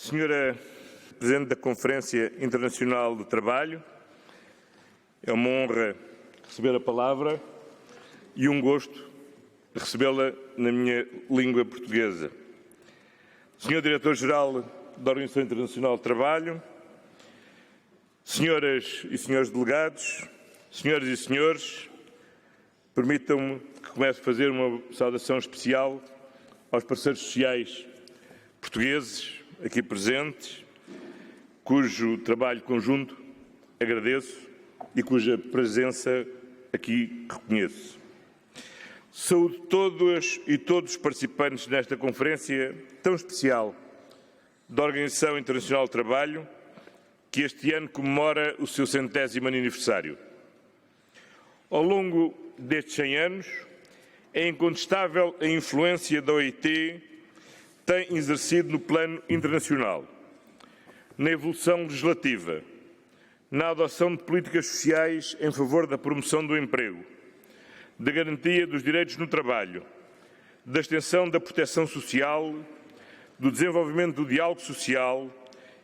Senhora Presidente da Conferência Internacional do Trabalho, é uma honra receber a palavra e um gosto recebê-la na minha língua portuguesa. Senhor Diretor-Geral da Organização Internacional do Trabalho, senhoras e senhores delegados, senhoras e senhores, permitam-me que comece a fazer uma saudação especial aos parceiros sociais portugueses aqui presentes, cujo trabalho conjunto agradeço e cuja presença aqui reconheço. Saúdo todas e todos os participantes nesta conferência tão especial da Organização Internacional do Trabalho, que este ano comemora o seu 100º aniversário. Ao longo destes 100 anos, é incontestável a influência da OIT tem exercido no plano internacional, na evolução legislativa, na adoção de políticas sociais em favor da promoção do emprego, da garantia dos direitos no trabalho, da extensão da proteção social, do desenvolvimento do diálogo social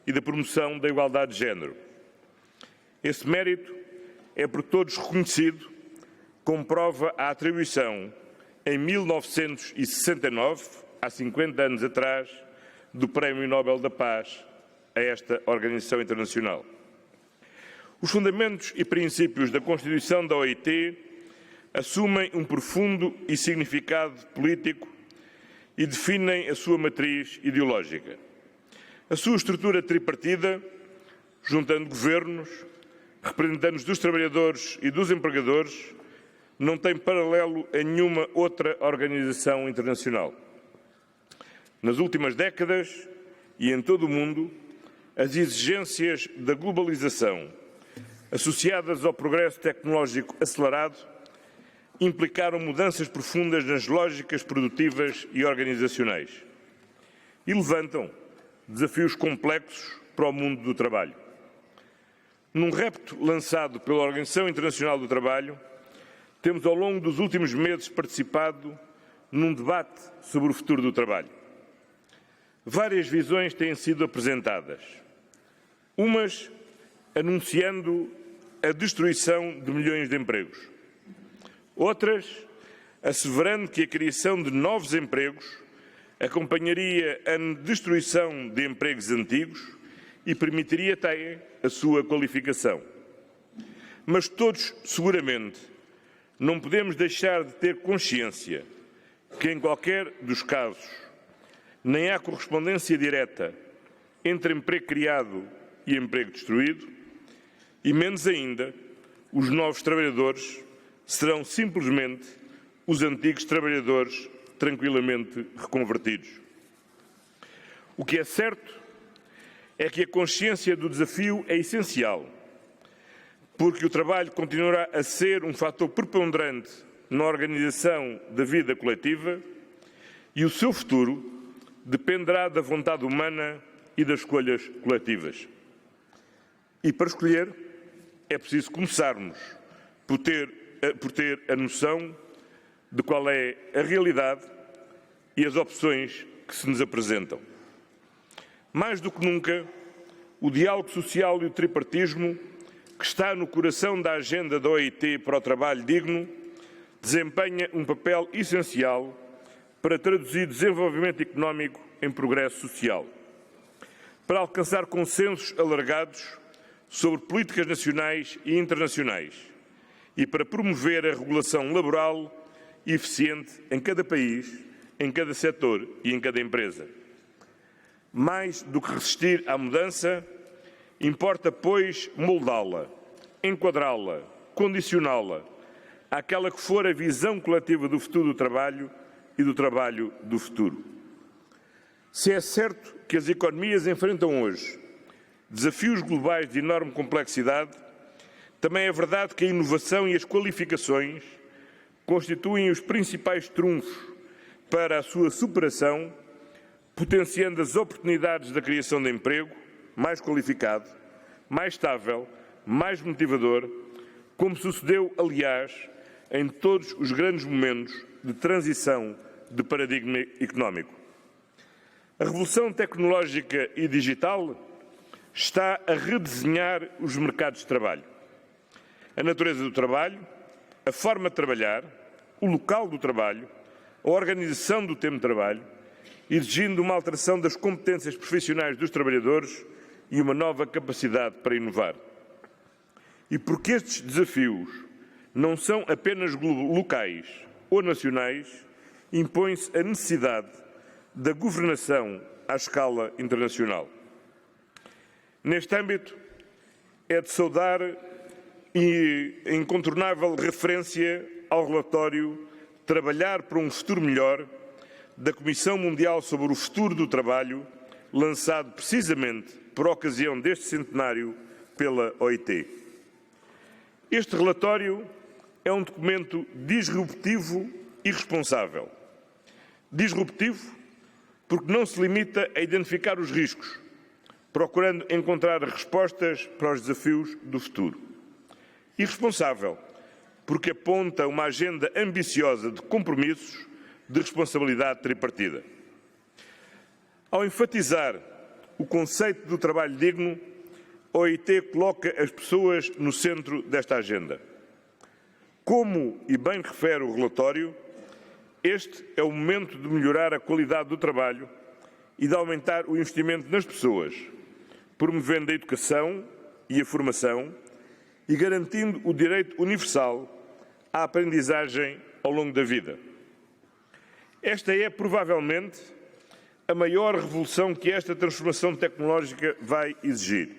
e da promoção da igualdade de género. Esse mérito é por todos reconhecido, como prova a atribuição, em 1969, há 50 anos atrás, do Prémio Nobel da Paz a esta organização internacional. Os fundamentos e princípios da Constituição da OIT assumem um profundo e significado político e definem a sua matriz ideológica. A sua estrutura tripartida, juntando governos, representantes dos trabalhadores e dos empregadores, não tem paralelo em nenhuma outra organização internacional. Nas últimas décadas e em todo o mundo, as exigências da globalização, associadas ao progresso tecnológico acelerado, implicaram mudanças profundas nas lógicas produtivas e organizacionais e levantam desafios complexos para o mundo do trabalho. Num repto lançado pela Organização Internacional do Trabalho, temos ao longo dos últimos meses participado num debate sobre o futuro do trabalho. Várias visões têm sido apresentadas, umas anunciando a destruição de milhões de empregos, outras asseverando que a criação de novos empregos acompanharia a destruição de empregos antigos e permitiria até a sua qualificação. Mas todos, seguramente, não podemos deixar de ter consciência que, em qualquer dos casos, nem há correspondência direta entre emprego criado e emprego destruído, e menos ainda, os novos trabalhadores serão simplesmente os antigos trabalhadores tranquilamente reconvertidos. O que é certo é que a consciência do desafio é essencial, porque o trabalho continuará a ser um fator preponderante na organização da vida coletiva e o seu futuro dependerá da vontade humana e das escolhas coletivas. E para escolher é preciso começarmos por ter a noção de qual é a realidade e as opções que se nos apresentam. Mais do que nunca, o diálogo social e o tripartismo, que está no coração da agenda da OIT para o trabalho digno, desempenha um papel essencial para traduzir desenvolvimento económico em progresso social, para alcançar consensos alargados sobre políticas nacionais e internacionais e para promover a regulação laboral eficiente em cada país, em cada setor e em cada empresa. Mais do que resistir à mudança, importa, pois, moldá-la, enquadrá-la, condicioná-la àquela que for a visão coletiva do futuro do trabalho e do trabalho do futuro. Se é certo que as economias enfrentam hoje desafios globais de enorme complexidade, também é verdade que a inovação e as qualificações constituem os principais trunfos para a sua superação, potenciando as oportunidades da criação de emprego mais qualificado, mais estável, mais motivador, como sucedeu, aliás, em todos os grandes momentos de transição de paradigma económico. A revolução tecnológica e digital está a redesenhar os mercados de trabalho. A natureza do trabalho, a forma de trabalhar, o local do trabalho, a organização do tempo de trabalho, exigindo uma alteração das competências profissionais dos trabalhadores e uma nova capacidade para inovar. E porque estes desafios não são apenas locais ou nacionais, impõe-se a necessidade da governação à escala internacional. Neste âmbito, é de saudar e incontornável referência ao relatório Trabalhar para um Futuro Melhor da Comissão Mundial sobre o Futuro do Trabalho, lançado precisamente por ocasião deste centenário pela OIT. Este relatório é um documento disruptivo e responsável. Disruptivo porque não se limita a identificar os riscos, procurando encontrar respostas para os desafios do futuro. E responsável porque aponta uma agenda ambiciosa de compromissos de responsabilidade tripartida. Ao enfatizar o conceito do trabalho digno, a OIT coloca as pessoas no centro desta agenda. Como e bem refere o relatório, este é o momento de melhorar a qualidade do trabalho e de aumentar o investimento nas pessoas, promovendo a educação e a formação e garantindo o direito universal à aprendizagem ao longo da vida. Esta é, provavelmente, a maior revolução que esta transformação tecnológica vai exigir.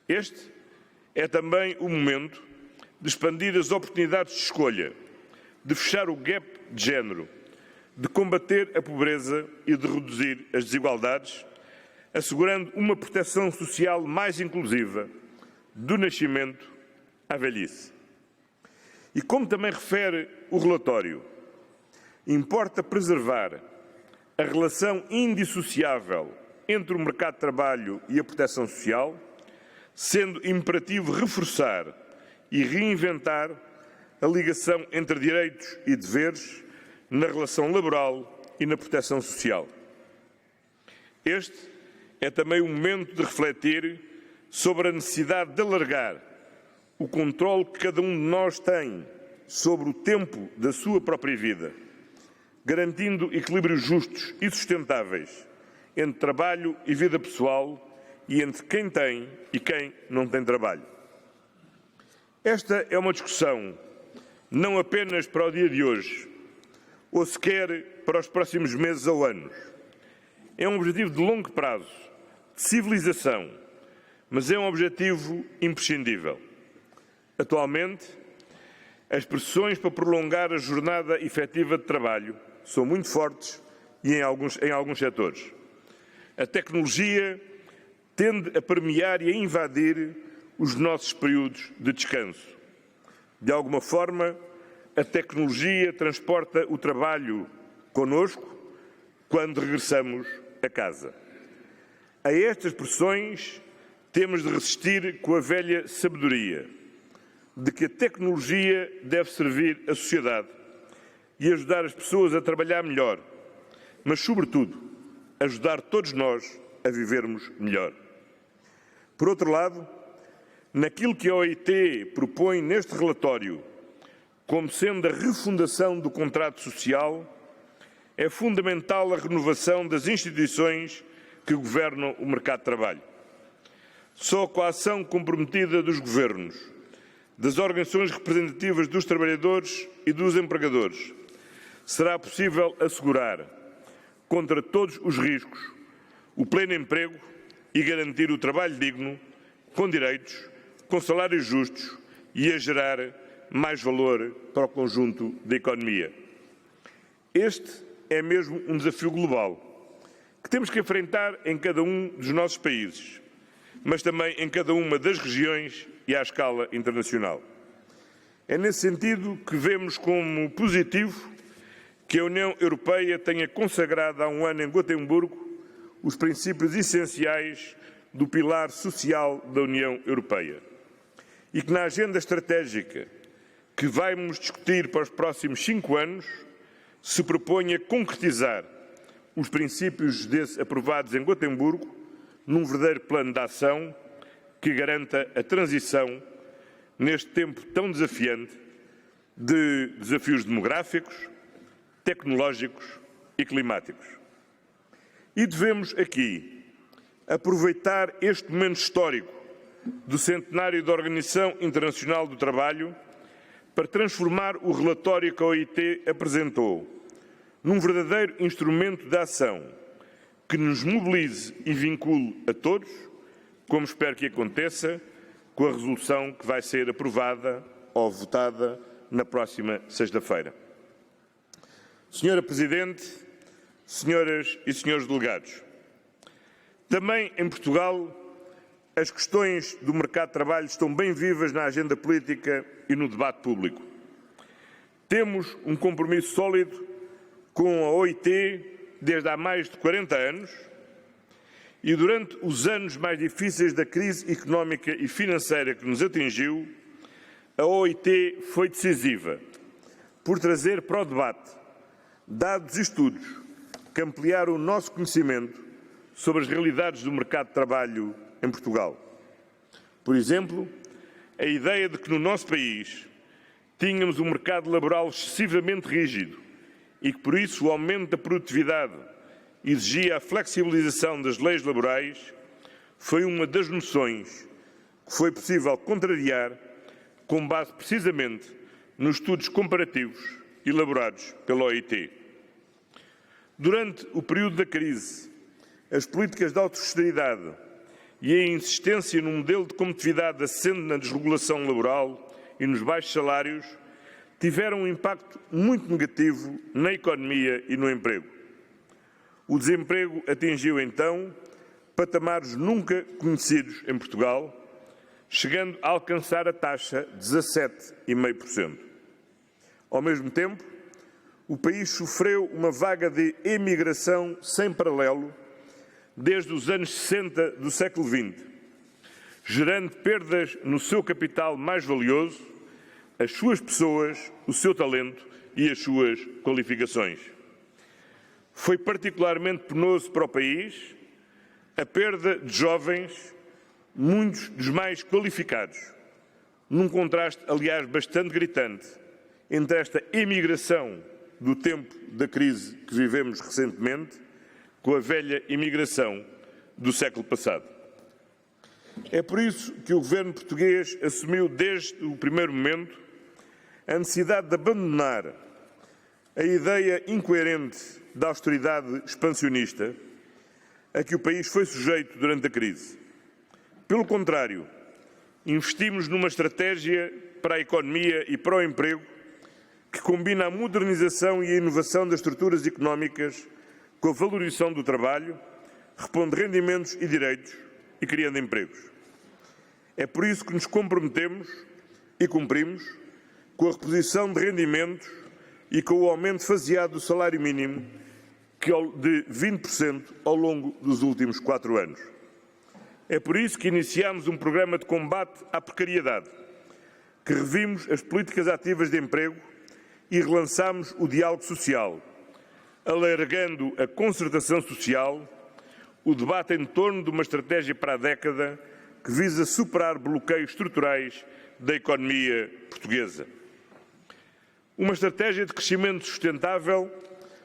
Este é também o momento de expandir as oportunidades de escolha, de fechar o gap de género, de combater a pobreza e de reduzir as desigualdades, assegurando uma proteção social mais inclusiva do nascimento à velhice. E como também refere o relatório, importa preservar a relação indissociável entre o mercado de trabalho e a proteção social, sendo imperativo reforçar e reinventar a ligação entre direitos e deveres na relação laboral e na proteção social. Este é também o momento de refletir sobre a necessidade de alargar o controle que cada um de nós tem sobre o tempo da sua própria vida, garantindo equilíbrios justos e sustentáveis entre trabalho e vida pessoal e entre quem tem e quem não tem trabalho. Esta é uma discussão não apenas para o dia de hoje, ou sequer para os próximos meses ou anos. É um objetivo de longo prazo, de civilização, mas é um objetivo imprescindível. Atualmente, as pressões para prolongar a jornada efetiva de trabalho são muito fortes e em alguns setores. A tecnologia tende a permear e a invadir os nossos períodos de descanso. De alguma forma, a tecnologia transporta o trabalho connosco quando regressamos a casa. A estas pressões temos de resistir com a velha sabedoria de que a tecnologia deve servir a sociedade e ajudar as pessoas a trabalhar melhor, mas, sobretudo, ajudar todos nós a vivermos melhor. Por outro lado, naquilo que a OIT propõe neste relatório como sendo a refundação do contrato social, é fundamental a renovação das instituições que governam o mercado de trabalho. Só com a ação comprometida dos governos, das organizações representativas dos trabalhadores e dos empregadores, será possível assegurar, contra todos os riscos, o pleno emprego e garantir o trabalho digno, com direitos, com salários justos e a gerar mais valor para o conjunto da economia. Este é mesmo um desafio global que temos que enfrentar em cada um dos nossos países, mas também em cada uma das regiões e à escala internacional. É nesse sentido que vemos como positivo que a União Europeia tenha consagrado há um ano em Gotemburgo os princípios essenciais do pilar social da União Europeia e que na agenda estratégica que vamos discutir para os próximos 5 anos se proponha concretizar os princípios aprovados em Gotemburgo num verdadeiro plano de ação que garanta a transição neste tempo tão desafiante de desafios demográficos, tecnológicos e climáticos. E devemos aqui aproveitar este momento histórico do centenário da Organização Internacional do Trabalho para transformar o relatório que a OIT apresentou num verdadeiro instrumento de ação que nos mobilize e vincule a todos, como espero que aconteça com a resolução que vai ser aprovada ou votada na próxima sexta-feira. Senhora Presidente, senhoras e senhores delegados, também em Portugal as questões do mercado de trabalho estão bem vivas na agenda política e no debate público. Temos um compromisso sólido com a OIT desde há mais de 40 anos e durante os anos mais difíceis da crise económica e financeira que nos atingiu, a OIT foi decisiva por trazer para o debate dados e estudos que ampliaram o nosso conhecimento sobre as realidades do mercado de trabalho em Portugal. Por exemplo, a ideia de que no nosso país tínhamos um mercado laboral excessivamente rígido e que, por isso, o aumento da produtividade exigia a flexibilização das leis laborais, foi uma das noções que foi possível contrariar com base precisamente nos estudos comparativos elaborados pela OIT. Durante o período da crise, as políticas de autosustentabilidade e a insistência num modelo de competitividade assente na desregulação laboral e nos baixos salários tiveram um impacto muito negativo na economia e no emprego. O desemprego atingiu, então, patamares nunca conhecidos em Portugal, chegando a alcançar a taxa de 17,5%. Ao mesmo tempo, o país sofreu uma vaga de emigração sem paralelo desde os anos 60 do século XX, gerando perdas no seu capital mais valioso, as suas pessoas, o seu talento e as suas qualificações. Foi particularmente penoso para o país a perda de jovens, muitos dos mais qualificados, num contraste, aliás, bastante gritante entre esta imigração do tempo da crise que vivemos recentemente com a velha imigração do século passado. É por isso que o governo português assumiu desde o primeiro momento a necessidade de abandonar a ideia incoerente da austeridade expansionista a que o país foi sujeito durante a crise. Pelo contrário, investimos numa estratégia para a economia e para o emprego que combina a modernização e a inovação das estruturas económicas com a valorização do trabalho, repondo rendimentos e direitos e criando empregos. É por isso que nos comprometemos e cumprimos com a reposição de rendimentos e com o aumento faseado do salário mínimo de 20% ao longo dos últimos 4 anos. É por isso que iniciamos um programa de combate à precariedade, que revimos as políticas ativas de emprego e relançamos o diálogo social, alargando a concertação social, o debate em torno de uma estratégia para a década que visa superar bloqueios estruturais da economia portuguesa. Uma estratégia de crescimento sustentável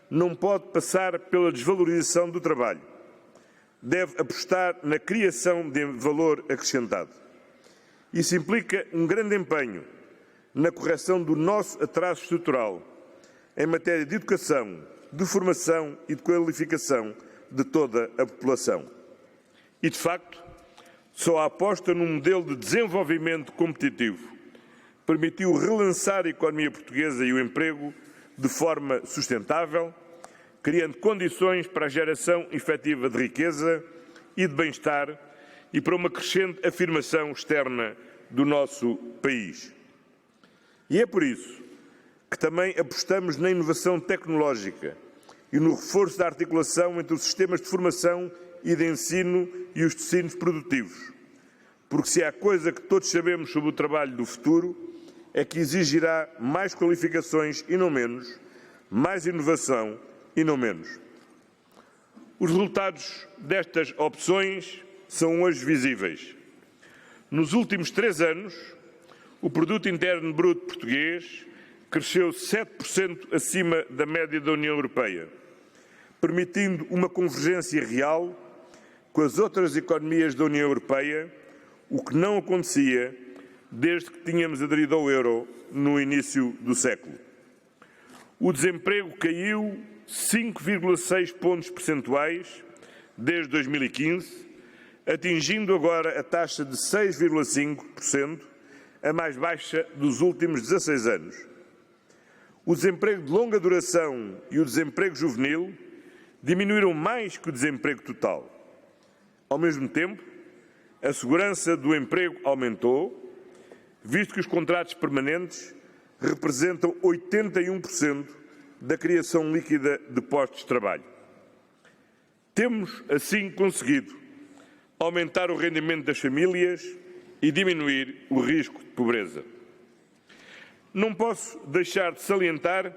não pode passar pela desvalorização do trabalho. Deve apostar na criação de valor acrescentado. Isso implica um grande empenho na correção do nosso atraso estrutural em matéria de educação, de formação e de qualificação de toda a população. E, de facto, só a aposta num modelo de desenvolvimento competitivo permitiu relançar a economia portuguesa e o emprego de forma sustentável, criando condições para a geração efetiva de riqueza e de bem-estar e para uma crescente afirmação externa do nosso país. E é por isso que também apostamos na inovação tecnológica e no reforço da articulação entre os sistemas de formação e de ensino e os tecidos produtivos. Porque se há coisa que todos sabemos sobre o trabalho do futuro, é que exigirá mais qualificações e não menos, mais inovação e não menos. Os resultados destas opções são hoje visíveis. Nos últimos 3 anos, o Produto Interno Bruto português cresceu 7% acima da média da União Europeia, permitindo uma convergência real com as outras economias da União Europeia, o que não acontecia desde que tínhamos aderido ao euro no início do século. O desemprego caiu 5,6 pontos percentuais desde 2015, atingindo agora a taxa de 6,5%, a mais baixa dos últimos 16 anos. O desemprego de longa duração e o desemprego juvenil diminuíram mais que o desemprego total. Ao mesmo tempo, a segurança do emprego aumentou, visto que os contratos permanentes representam 81% da criação líquida de postos de trabalho. Temos, assim, conseguido aumentar o rendimento das famílias e diminuir o risco de pobreza. Não posso deixar de salientar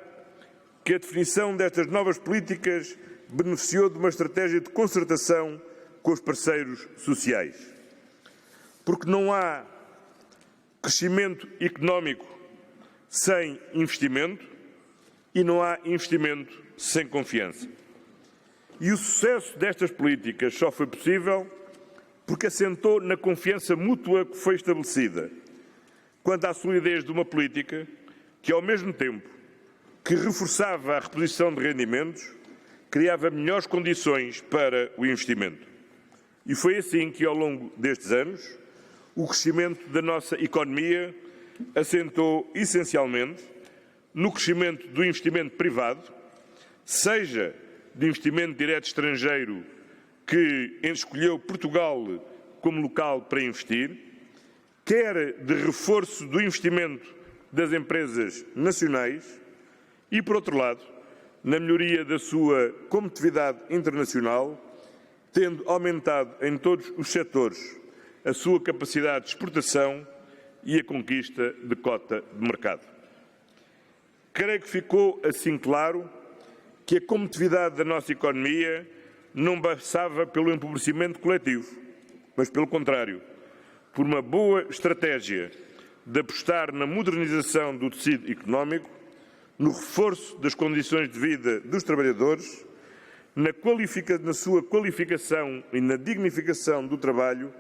que a definição destas novas políticas beneficiou de uma estratégia de concertação com os parceiros sociais. Porque não há crescimento económico sem investimento e não há investimento sem confiança. E o sucesso destas políticas só foi possível porque assentou na confiança mútua que foi estabelecida, quanto à solidez de uma política que, ao mesmo tempo que reforçava a reposição de rendimentos, criava melhores condições para o investimento. E foi assim que, ao longo destes anos, o crescimento da nossa economia assentou essencialmente no crescimento do investimento privado, seja de investimento direto estrangeiro, que escolheu Portugal como local para investir, quer de reforço do investimento das empresas nacionais e, por outro lado, na melhoria da sua competitividade internacional, tendo aumentado em todos os setores a sua capacidade de exportação e a conquista de cota de mercado. Creio que ficou assim claro que a competitividade da nossa economia não passava pelo empobrecimento coletivo, mas, pelo contrário, por uma boa estratégia de apostar na modernização do tecido económico, no reforço das condições de vida dos trabalhadores, na sua qualificação e na dignificação do trabalho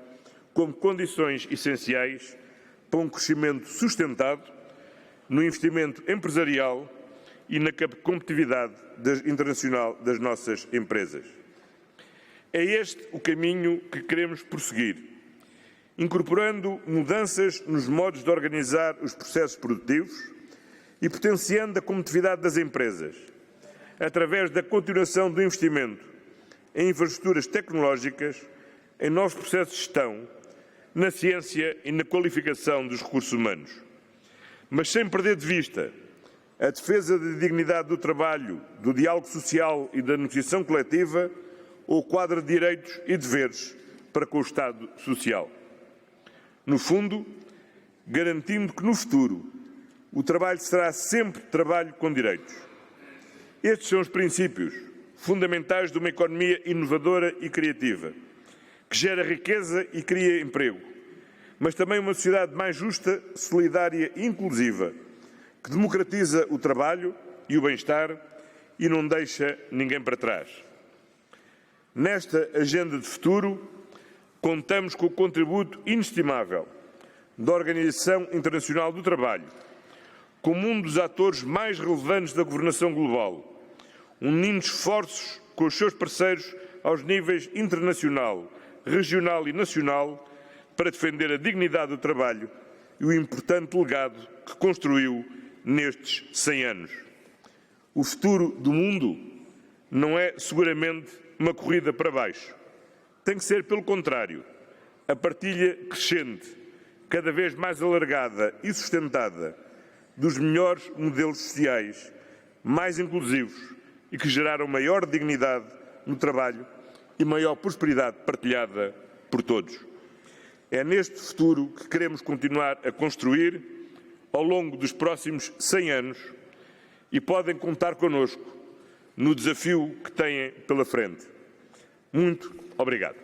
como condições essenciais para um crescimento sustentado, no investimento empresarial e na competitividade internacional das nossas empresas. É este o caminho que queremos prosseguir, incorporando mudanças nos modos de organizar os processos produtivos e potenciando a competitividade das empresas, através da continuação do investimento em infraestruturas tecnológicas, em novos processos de gestão, na ciência e na qualificação dos recursos humanos. Mas sem perder de vista a defesa da dignidade do trabalho, do diálogo social e da negociação coletiva, ou o quadro de direitos e deveres para com o Estado Social. No fundo, garantindo que no futuro o trabalho será sempre trabalho com direitos. Estes são os princípios fundamentais de uma economia inovadora e criativa, que gera riqueza e cria emprego, mas também uma sociedade mais justa, solidária e inclusiva, que democratiza o trabalho e o bem-estar e não deixa ninguém para trás. Nesta agenda de futuro, contamos com o contributo inestimável da Organização Internacional do Trabalho, como um dos atores mais relevantes da governação global, unindo esforços com os seus parceiros aos níveis internacional, regional e nacional para defender a dignidade do trabalho e o importante legado que construiu nestes 100 anos. O futuro do mundo não é seguramente uma corrida para baixo. Tem que ser, pelo contrário, a partilha crescente, cada vez mais alargada e sustentada, dos melhores modelos sociais, mais inclusivos e que geraram maior dignidade no trabalho e maior prosperidade partilhada por todos. É neste futuro que queremos continuar a construir ao longo dos próximos 100 anos e podem contar connosco no desafio que têm pela frente. Muito obrigado.